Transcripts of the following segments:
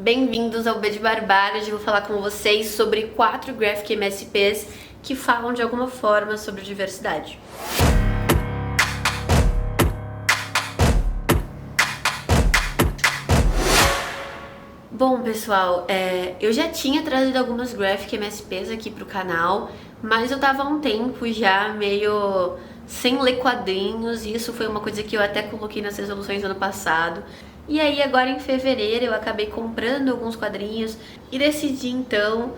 Bem-vindos ao B de Barbárie. Hoje eu vou falar com vocês sobre 4 Graphic MSPs que falam de alguma forma sobre diversidade. Bom, pessoal, eu já tinha trazido algumas Graphic MSPs aqui pro canal, mas eu tava há um tempo já meio sem ler quadrinhos, e isso foi uma coisa que eu até coloquei nas resoluções do ano passado. E aí agora em fevereiro eu acabei comprando alguns quadrinhos e decidi então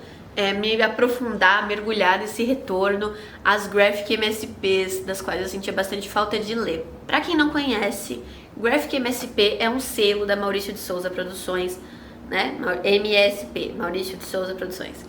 me aprofundar, mergulhar nesse retorno às Graphic MSPs, das quais eu sentia bastante falta de ler. Pra quem não conhece, Graphic MSP é um selo da Maurício de Souza Produções, né? MSP, Maurício de Souza Produções,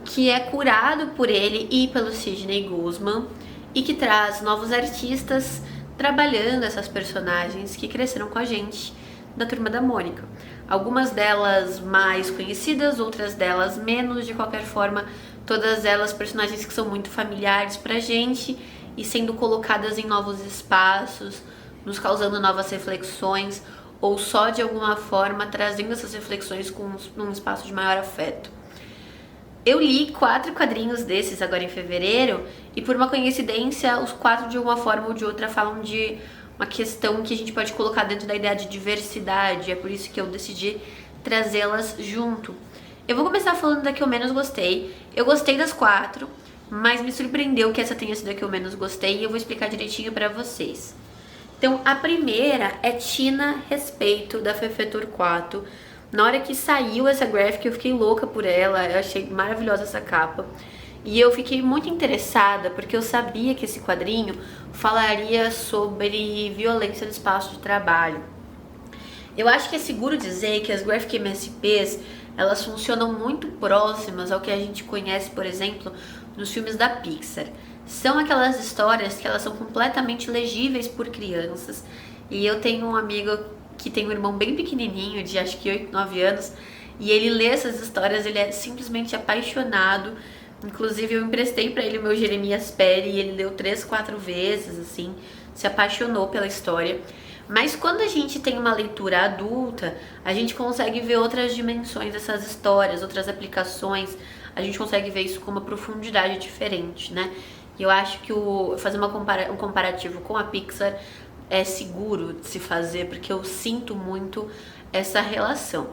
que é curado por ele e pelo Sidney Guzman e que traz novos artistas trabalhando essas personagens que cresceram com a gente da Turma da Mônica. Algumas delas mais conhecidas, outras delas menos, de qualquer forma, todas elas personagens que são muito familiares pra gente e sendo colocadas em novos espaços, nos causando novas reflexões, ou só de alguma forma trazendo essas reflexões num espaço de maior afeto. Eu li 4 quadrinhos desses agora em fevereiro e por uma coincidência os 4 de uma forma ou de outra falam de uma questão que a gente pode colocar dentro da ideia de diversidade, é por isso que eu decidi trazê-las junto. Eu vou começar falando da que eu menos gostei. Eu gostei das 4, mas me surpreendeu que essa tenha sido a que eu menos gostei e eu vou explicar direitinho pra vocês. Então, a primeira é Tina Respeito, da Fefe Torquato. Na hora que saiu essa graphic, eu fiquei louca por ela, eu achei maravilhosa essa capa. E eu fiquei muito interessada, porque eu sabia que esse quadrinho falaria sobre violência no espaço de trabalho. Eu acho que é seguro dizer que as Graphic MSPs, elas funcionam muito próximas ao que a gente conhece, por exemplo, nos filmes da Pixar. São aquelas histórias que elas são completamente legíveis por crianças. E eu tenho um amigo que tem um irmão bem pequenininho, de acho que 8, 9 anos, e ele lê essas histórias, ele é simplesmente apaixonado. Inclusive eu emprestei pra ele o meu Jeremias Pérez e ele leu 3, 4 vezes, assim, se apaixonou pela história. Mas quando a gente tem uma leitura adulta, a gente consegue ver outras dimensões dessas histórias, outras aplicações, a gente consegue ver isso com uma profundidade diferente, né? E eu acho que fazer um comparativo com a Pixar é seguro de se fazer, porque eu sinto muito essa relação.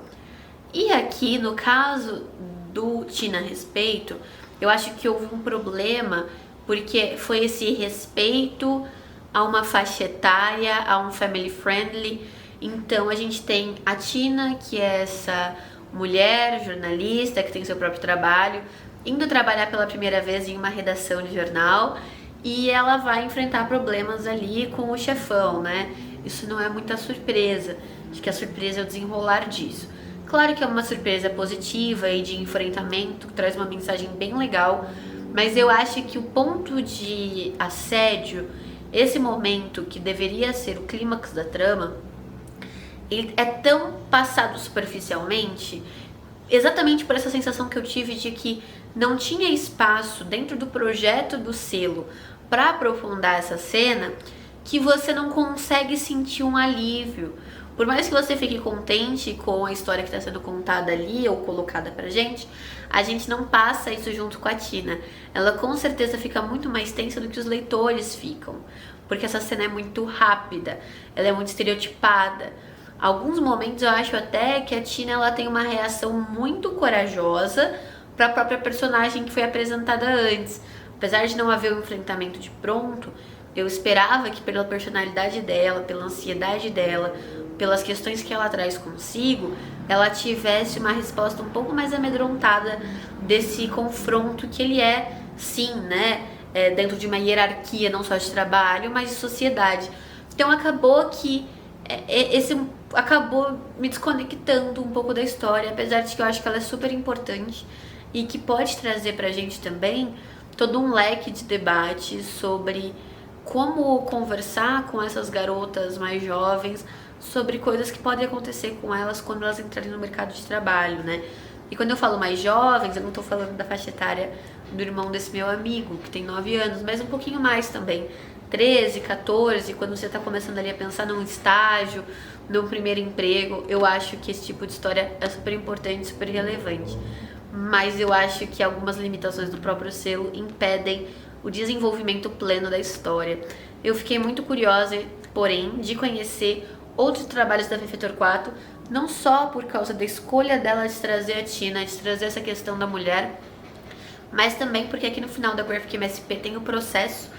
E aqui, no caso do Tina Respeito, eu acho que houve um problema, porque foi esse respeito a uma faixa etária, a um family friendly. Então a gente tem a Tina, que é essa mulher jornalista que tem seu próprio trabalho, indo trabalhar pela primeira vez em uma redação de jornal, e ela vai enfrentar problemas ali com o chefão, né? Isso não é muita surpresa, acho que a surpresa é o desenrolar disso. Claro que é uma surpresa positiva e de enfrentamento, que traz uma mensagem bem legal, mas eu acho que o ponto de assédio, esse momento que deveria ser o clímax da trama, ele é tão passado superficialmente, exatamente por essa sensação que eu tive de que não tinha espaço dentro do projeto do selo para aprofundar essa cena, que você não consegue sentir um alívio. Por mais que você fique contente com a história que está sendo contada ali ou colocada pra gente, a gente não passa isso junto com a Tina. Ela com certeza fica muito mais tensa do que os leitores ficam, porque essa cena é muito rápida, ela é muito estereotipada. Alguns momentos eu acho até que a Tina ela tem uma reação muito corajosa para a própria personagem que foi apresentada antes. Apesar de não haver um enfrentamento de pronto, eu esperava que pela personalidade dela, pela ansiedade dela, pelas questões que ela traz consigo, ela tivesse uma resposta um pouco mais amedrontada desse confronto que ele é, sim, né, dentro de uma hierarquia não só de trabalho, mas de sociedade. Então acabou que acabou me desconectando um pouco da história, apesar de que eu acho que ela é super importante e que pode trazer pra gente também todo um leque de debate sobre como conversar com essas garotas mais jovens sobre coisas que podem acontecer com elas quando elas entrarem no mercado de trabalho, né? E quando eu falo mais jovens, eu não tô falando da faixa etária do irmão desse meu amigo, que tem 9 anos, mas um pouquinho mais também. 13, 14, quando você tá começando ali a pensar num estágio, no primeiro emprego. Eu acho que esse tipo de história é super importante, super relevante. Mas eu acho que algumas limitações do próprio selo impedem o desenvolvimento pleno da história. Eu fiquei muito curiosa, porém, de conhecer outros trabalhos da Fefe Torquato, não só por causa da escolha dela de trazer a Tina, de trazer essa questão da mulher, mas também porque aqui no final da Graphic MSP tem o processo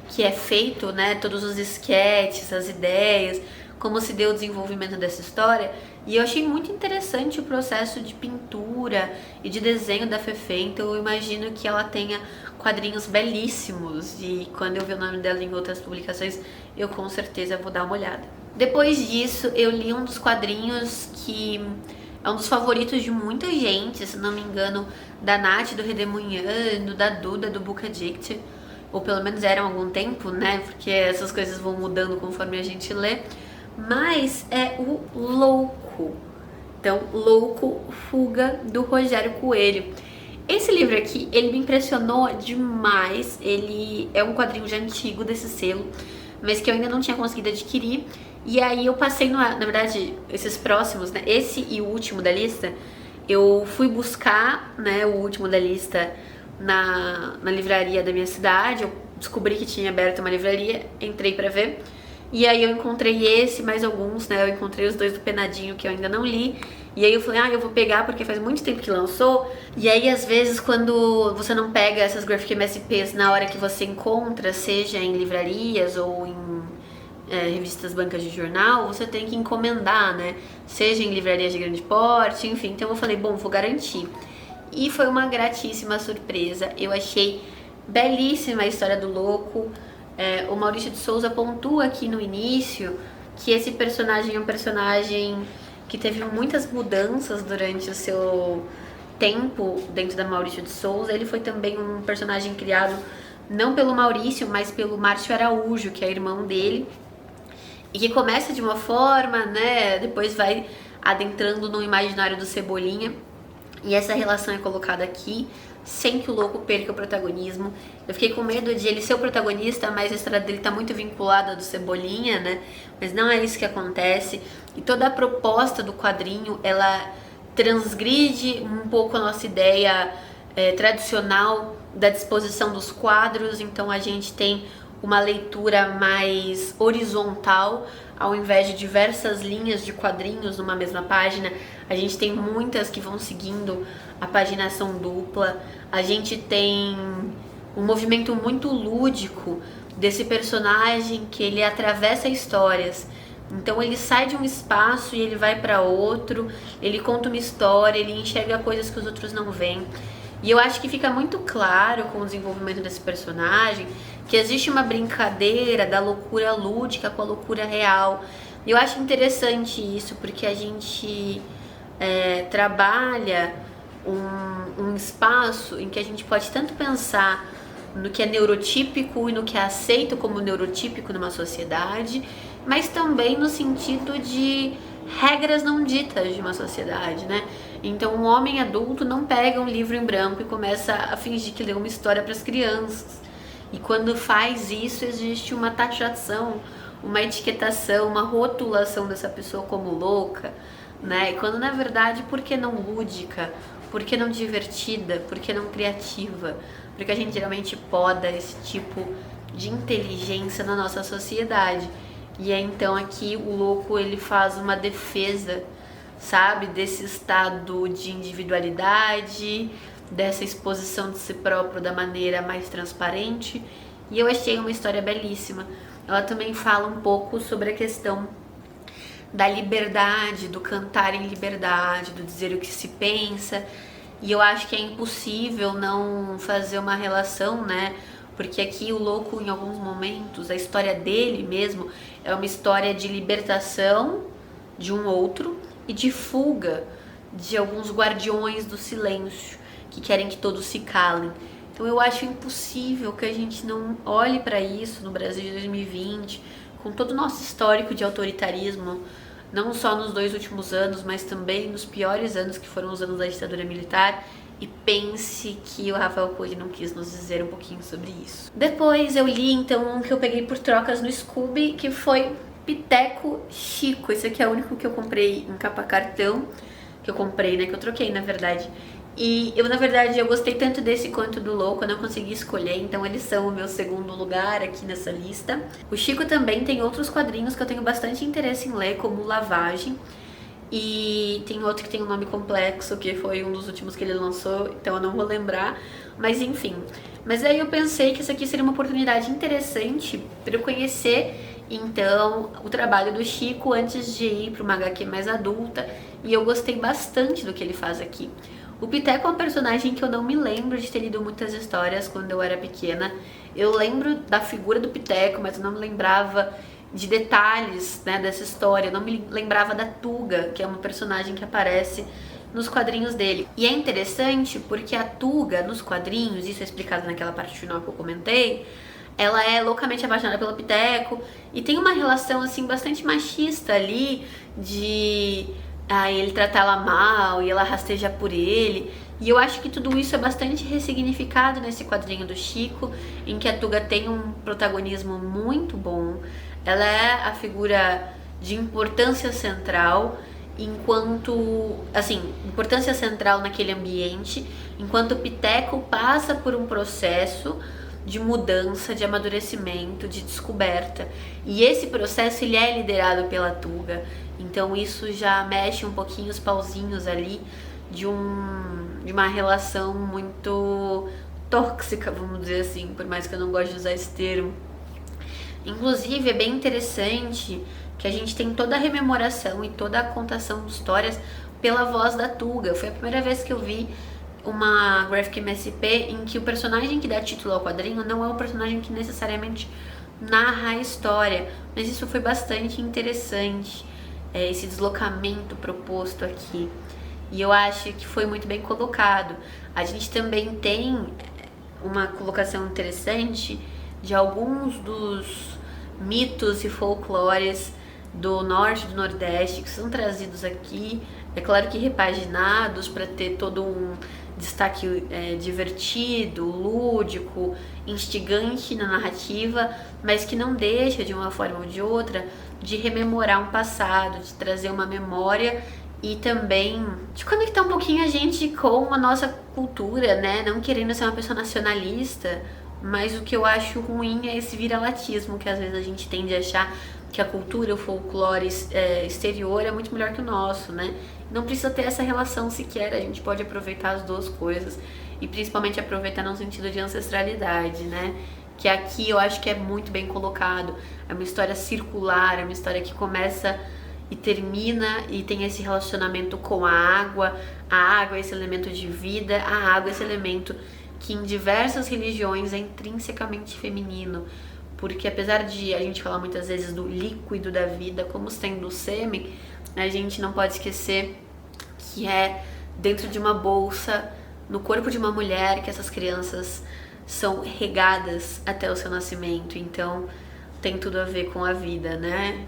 que é feito, né, todos os sketches, as ideias, como se deu o desenvolvimento dessa história, e eu achei muito interessante o processo de pintura e de desenho da Fefe, então eu imagino que ela tenha quadrinhos belíssimos, e quando eu ver o nome dela em outras publicações, eu com certeza vou dar uma olhada. Depois disso, eu li um dos quadrinhos que é um dos favoritos de muita gente, se não me engano, da Nath, do Redemunhando, da Duda, do Book Addict, ou pelo menos eram há algum tempo, né, porque essas coisas vão mudando conforme a gente lê, mas é o Louco. Então, Louco, Fuga, do Rogério Coelho. Esse livro aqui, ele me impressionou demais, ele é um quadrinho já antigo desse selo, mas que eu ainda não tinha conseguido adquirir, e aí eu passei, na verdade, esses próximos, né, esse e o último da lista, eu fui buscar, né, o último da lista na livraria da minha cidade, eu descobri que tinha aberto uma livraria, entrei pra ver, e aí eu encontrei esse, mais alguns, né, eu encontrei os dois do Penadinho que eu ainda não li, e aí eu falei, eu vou pegar porque faz muito tempo que lançou, e aí às vezes quando você não pega essas Graphic MSPs na hora que você encontra, seja em livrarias ou em revistas bancas de jornal, você tem que encomendar, né, seja em livrarias de grande porte, enfim, então eu falei, bom, vou garantir. E foi uma gratíssima surpresa, eu achei belíssima a história do Louco. O Maurício de Souza pontua aqui no início que esse personagem é um personagem que teve muitas mudanças durante o seu tempo dentro da Maurício de Souza. Ele foi também um personagem criado não pelo Maurício, mas pelo Márcio Araújo, que é irmão dele, e que começa de uma forma, né, depois vai adentrando no imaginário do Cebolinha, e essa relação é colocada aqui, sem que o Louco perca o protagonismo. Eu fiquei com medo de ele ser o protagonista, mas a história dele tá muito vinculada do Cebolinha, né? Mas não é isso que acontece. E toda a proposta do quadrinho, ela transgride um pouco a nossa ideia tradicional da disposição dos quadros. Então a gente tem uma leitura mais horizontal, ao invés de diversas linhas de quadrinhos numa mesma página. A gente tem muitas que vão seguindo a paginação dupla. A gente tem um movimento muito lúdico desse personagem que ele atravessa histórias. Então ele sai de um espaço e ele vai para outro, ele conta uma história, ele enxerga coisas que os outros não veem. E eu acho que fica muito claro com o desenvolvimento desse personagem que existe uma brincadeira da loucura lúdica com a loucura real. E eu acho interessante isso, porque a gente trabalha um espaço em que a gente pode tanto pensar no que é neurotípico e no que é aceito como neurotípico numa sociedade, mas também no sentido de regras não ditas de uma sociedade, né? Então um homem adulto não pega um livro em branco e começa a fingir que lê uma história para as crianças. E quando faz isso, existe uma taxação, uma etiquetação, uma rotulação dessa pessoa como louca, né? Quando na verdade, por que não lúdica? Por que não divertida? Por que não criativa? Porque a gente geralmente poda esse tipo de inteligência na nossa sociedade. E é então aqui o Louco, ele faz uma defesa, sabe, desse estado de individualidade, dessa exposição de si próprio da maneira mais transparente. E eu achei uma história belíssima. Ela também fala um pouco sobre a questão da liberdade, do cantar em liberdade, do dizer o que se pensa. E eu acho que é impossível não fazer uma relação, né? Porque aqui o Louco, em alguns momentos, a história dele mesmo é uma história de libertação de um outro e de fuga de alguns guardiões do silêncio que querem que todos se calem. Então eu acho impossível que a gente não olhe para isso no Brasil de 2020, com todo o nosso histórico de autoritarismo, não só nos 2 últimos anos, mas também nos piores anos que foram os anos da ditadura militar, e pense que o Rafael Cury não quis nos dizer um pouquinho sobre isso. Depois eu li então um que eu peguei por trocas no Scooby, que foi Piteco Chico. Esse aqui é o único que eu comprei em capa cartão, que eu comprei, né, que eu troquei na verdade. E eu, na verdade, eu gostei tanto desse quanto do Louco, eu não consegui escolher, então eles são o meu segundo lugar aqui nessa lista. O Chico também tem outros quadrinhos que eu tenho bastante interesse em ler, como Lavagem. E tem outro que tem um nome complexo, que foi um dos últimos que ele lançou, então eu não vou lembrar. Mas enfim. Mas aí eu pensei que isso aqui seria uma oportunidade interessante para eu conhecer, então, o trabalho do Chico antes de ir para uma HQ mais adulta. E eu gostei bastante do que ele faz aqui. O Piteco é um personagem que eu não me lembro de ter lido muitas histórias quando eu era pequena. Eu lembro da figura do Piteco, mas eu não me lembrava de detalhes, né, dessa história. Eu não me lembrava da Tuga, que é uma personagem que aparece nos quadrinhos dele. E é interessante porque a Tuga, nos quadrinhos, isso é explicado naquela parte final que eu comentei, ela é loucamente apaixonada pelo Piteco e tem uma relação, assim, bastante machista ali, de ele tratar ela mal e ela rasteja por ele. E eu acho que tudo isso é bastante ressignificado nesse quadrinho do Chico, em que a Tuga tem um protagonismo muito bom. Ela é a figura de importância central, importância central naquele ambiente, enquanto o Piteco passa por um processo de mudança, de amadurecimento, de descoberta. E esse processo ele é liderado pela Tuga. Então isso já mexe um pouquinho os pauzinhos ali de uma relação muito tóxica, vamos dizer assim, por mais que eu não goste de usar esse termo. Inclusive é bem interessante que a gente tem toda a rememoração e toda a contação de histórias pela voz da Tuga. Foi a primeira vez que eu vi uma Graphic MSP em que o personagem que dá título ao quadrinho não é o personagem que necessariamente narra a história, mas isso foi bastante interessante, esse deslocamento proposto aqui, e eu acho que foi muito bem colocado. A gente também tem uma colocação interessante de alguns dos mitos e folclores do norte e do nordeste que são trazidos aqui, é claro que repaginados para ter todo um destaque divertido, lúdico, instigante na narrativa, mas que não deixa, de uma forma ou de outra, de rememorar um passado, de trazer uma memória e também de conectar um pouquinho a gente com a nossa cultura, né? Não querendo ser uma pessoa nacionalista, mas o que eu acho ruim é esse viralatismo que às vezes a gente tende a achar que a cultura, o folclore exterior é muito melhor que o nosso, né? Não precisa ter essa relação sequer, a gente pode aproveitar as duas coisas e principalmente aproveitar no sentido de ancestralidade, né? Que aqui eu acho que é muito bem colocado. É uma história circular, é uma história que começa e termina e tem esse relacionamento com a água é esse elemento de vida, a água é esse elemento que em diversas religiões é intrinsecamente feminino. Porque apesar de a gente falar muitas vezes do líquido da vida como sendo o sêmen, a gente não pode esquecer que é dentro de uma bolsa, no corpo de uma mulher, que essas crianças são regadas até o seu nascimento. Então tem tudo a ver com a vida, né?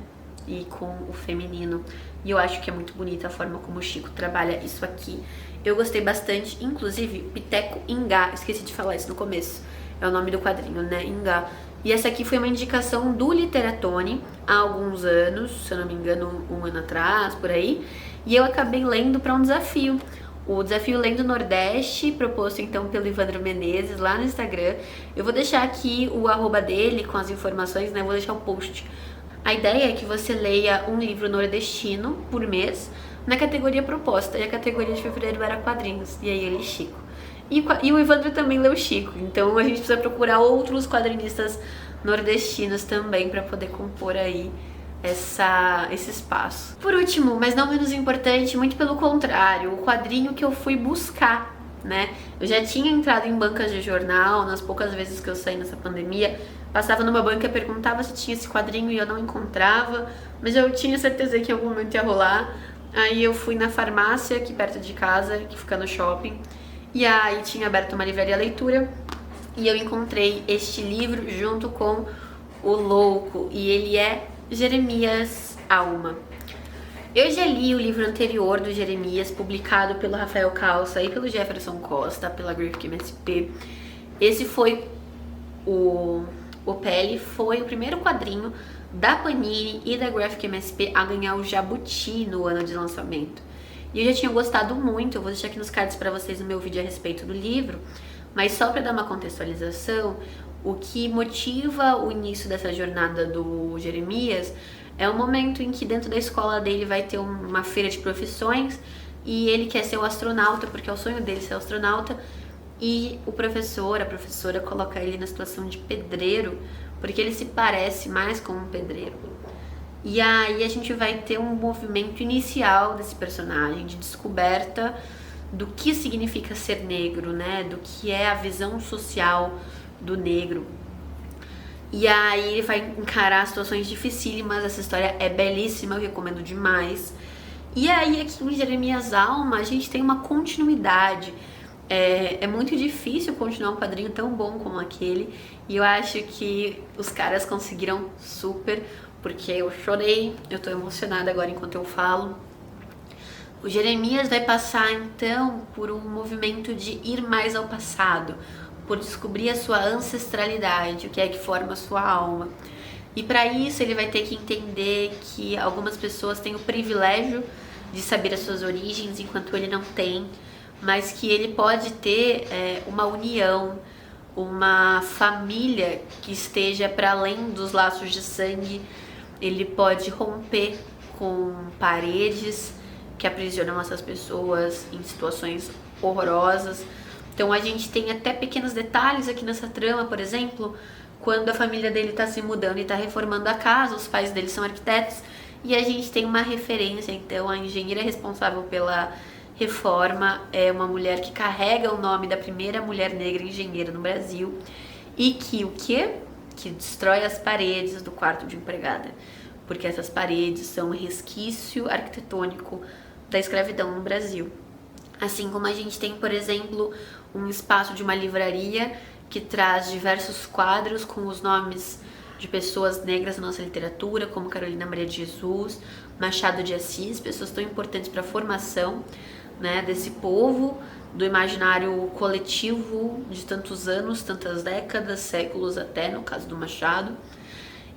E com o feminino. E eu acho que é muito bonita a forma como o Chico trabalha isso aqui. Eu gostei bastante, inclusive Piteco Ingá, esqueci de falar isso no começo, é o nome do quadrinho, né? Ingá. E essa aqui foi uma indicação do Literatone há alguns anos, se eu não me engano, um ano atrás, por aí. E eu acabei lendo para um desafio. O desafio Lendo Nordeste, proposto então pelo Ivandro Menezes lá no Instagram. Eu vou deixar aqui o @ dele com as informações, né? Vou deixar o post. A ideia é que você leia um livro nordestino por mês na categoria proposta. E a categoria de fevereiro era quadrinhos. E aí ele Chico. E o Ivandro também leu Chico, então a gente precisa procurar outros quadrinistas nordestinos também para poder compor aí esse espaço. Por último, mas não menos importante, muito pelo contrário, o quadrinho que eu fui buscar, né? Eu já tinha entrado em bancas de jornal, nas poucas vezes que eu saí nessa pandemia, passava numa banca e perguntava se tinha esse quadrinho e eu não encontrava, mas eu tinha certeza que em algum momento ia rolar. Aí eu fui na farmácia aqui perto de casa, que fica no shopping, e aí tinha aberto uma livraria leitura e eu encontrei este livro junto com o Louco, e ele é Jeremias Alma. Eu já li o livro anterior do Jeremias, publicado pelo Rafael Calça e pelo Jefferson Costa, pela Graphic MSP. Esse foi o Pele, foi o primeiro quadrinho da Panini e da Graphic MSP a ganhar o Jabuti no ano de lançamento. E eu já tinha gostado muito, eu vou deixar aqui nos cards para vocês o meu vídeo a respeito do livro, mas só para dar uma contextualização, o que motiva o início dessa jornada do Jeremias é o momento em que dentro da escola dele vai ter uma feira de profissões e ele quer ser o astronauta, porque é o sonho dele ser astronauta, e o professor, a professora coloca ele na situação de pedreiro, porque ele se parece mais com um pedreiro. E aí a gente vai ter um movimento inicial desse personagem, de descoberta do que significa ser negro, né? Do que é a visão social do negro. E aí ele vai encarar situações dificílimas, essa história é belíssima, eu recomendo demais. E aí aqui em Jeremias Alma a gente tem uma continuidade. É muito difícil continuar um quadrinho tão bom como aquele, e eu acho que os caras conseguiram super, porque eu chorei, eu tô emocionada agora enquanto eu falo. O Jeremias vai passar então por um movimento de ir mais ao passado, por descobrir a sua ancestralidade, o que é que forma a sua alma. E para isso ele vai ter que entender que algumas pessoas têm o privilégio de saber as suas origens, enquanto ele não tem, mas que ele pode ter uma união, uma família que esteja para além dos laços de sangue. Ele pode romper com paredes que aprisionam essas pessoas em situações horrorosas. Então a gente tem até pequenos detalhes aqui nessa trama, por exemplo, quando a família dele está se mudando e está reformando a casa, os pais dele são arquitetos, e a gente tem uma referência, então a engenheira responsável pela reforma é uma mulher que carrega o nome da primeira mulher negra engenheira no Brasil e que o quê? Que destrói as paredes do quarto de empregada, porque essas paredes são um resquício arquitetônico da escravidão no Brasil. Assim como a gente tem, por exemplo, um espaço de uma livraria que traz diversos quadros com os nomes de pessoas negras na nossa literatura, como Carolina Maria de Jesus, Machado de Assis, pessoas tão importantes para a formação, né, desse povo, do imaginário coletivo de tantos anos, tantas décadas, séculos até, no caso do Machado.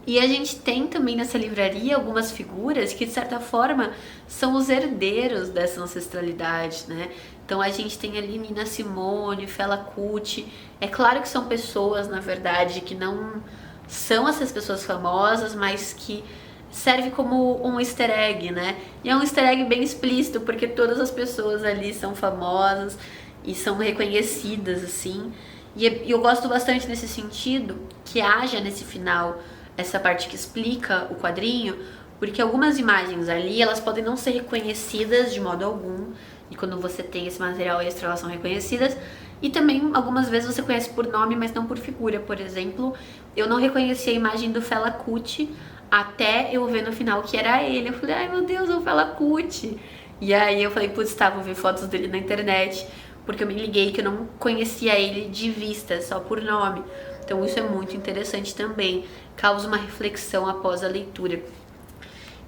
E a gente tem também nessa livraria algumas figuras que, de certa forma, são os herdeiros dessa ancestralidade, né? Então a gente tem ali Nina Simone, Fela Kuti. É claro que são pessoas, na verdade, que não são essas pessoas famosas, mas que serve como um easter egg, né? E é um easter egg bem explícito, porque todas as pessoas ali são famosas e são reconhecidas, assim. E eu gosto bastante nesse sentido que haja nesse final essa parte que explica o quadrinho, porque algumas imagens ali, elas podem não ser reconhecidas de modo algum, e quando você tem esse material extra, elas são reconhecidas, e também algumas vezes você conhece por nome, mas não por figura. Por exemplo, eu não reconheci a imagem do Fela Kuti até eu ver no final que era ele. Eu falei, ai meu Deus, é o Fela Kuti. E aí eu falei, putz, tá, vou ver fotos dele na internet, porque eu me liguei que eu não conhecia ele de vista, só por nome. Então isso é muito interessante também, causa uma reflexão após a leitura.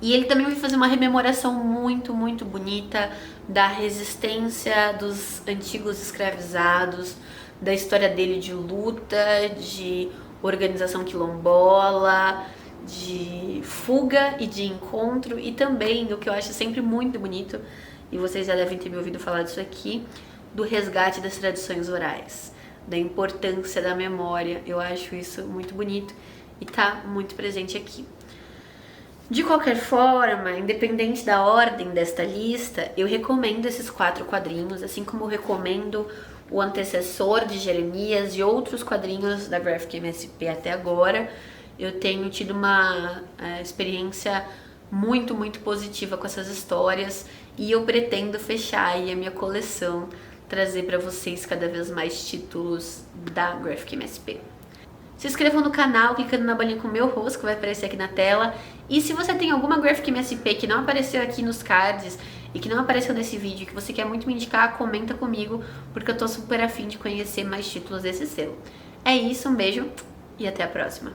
E ele também vai fazer uma rememoração muito, muito bonita da resistência dos antigos escravizados, da história dele de luta, de organização quilombola, de fuga e de encontro, e também, o que eu acho sempre muito bonito, e vocês já devem ter me ouvido falar disso aqui, do resgate das tradições orais, da importância da memória. Eu acho isso muito bonito e tá muito presente aqui. De qualquer forma, independente da ordem desta lista, eu recomendo esses 4 quadrinhos, assim como eu recomendo o antecessor de Jeremias e outros quadrinhos da Graphic MSP até agora. Eu tenho tido uma experiência muito, muito positiva com essas histórias, e eu pretendo fechar aí a minha coleção, trazer para vocês cada vez mais títulos da Graphic MSP. Se inscrevam no canal clicando na bolinha com o meu rosto que vai aparecer aqui na tela. E se você tem alguma Graphic MSP que não apareceu aqui nos cards e que não apareceu nesse vídeo, que você quer muito me indicar, comenta comigo, porque eu tô super afim de conhecer mais títulos desse selo. É isso, um beijo e até a próxima.